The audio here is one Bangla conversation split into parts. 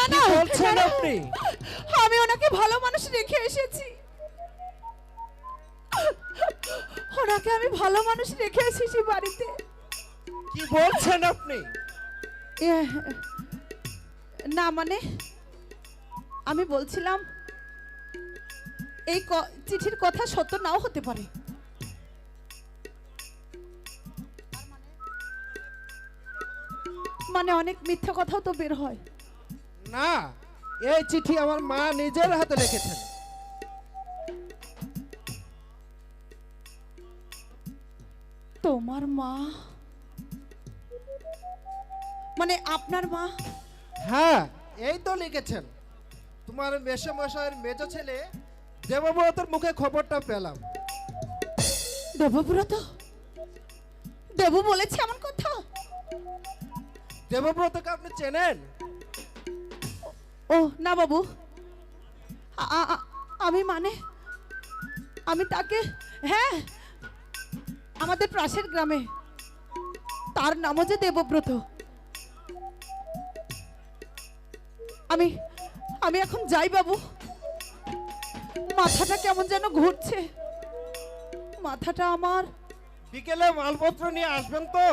না কি না বলছেন না, আপনি? আমি ওনাকে ভালো মানুষ রেখে এসেছি। ওনাকে আমি ভালো মানুষ রেখে এসেছি বাড়িতে। কি বলছেন আপনি? এ, না মানে আমি বলছিলাম এই চিঠির কথা সত্য নাও হতে পারে। মানে অনেক মিথ্যা কথাও তো বের হয়। না, এই চিঠি আমার মা নিজের হাতে লিখেছেন। তোমার মা মানে আপনার মা? হ্যাঁ, এই তো লিখেছেন। তোমার মেসোমশাইয়ের মেজ ছেলে দেবব্রতর মুখে খবরটা পেলাম। দেবব্রত? দেবু বলেছে এমন কথা? দেবব্রতকে আপনি চেনেন? ও না বাবু, আমি মানে আমি তাকে, হ্যাঁ আমাদের পাশের গ্রামে, তার নামও যে দেবব্রত। আমি আমি এখন যাই বাবু, মাথাটা কেমন যেন ঘুরছে, মাথাটা আমার। বিকেলে মালপত্র নিয়ে আসবেন তো?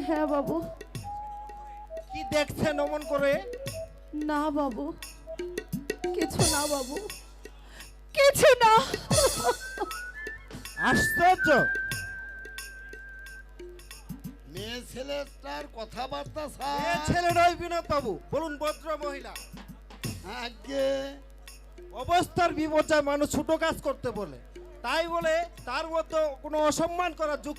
হ্যাঁ বাবু। কি দেখছেন অমন করে? না বাবু, কিছু না বাবু, কিছু না। আশ্চর্য! মেয়ে ছেলেটার কথাবার্তা এ স্যার। ছেলে নয় বিনোদ বাবু, বলুন ভদ্র মহিলা। আগে অবস্থার বিপর্যয় মানুষ ছোট কাজ করতে বলে, তাই বলে তার মধ্যে কোনো অসম্মান করার যুক্তি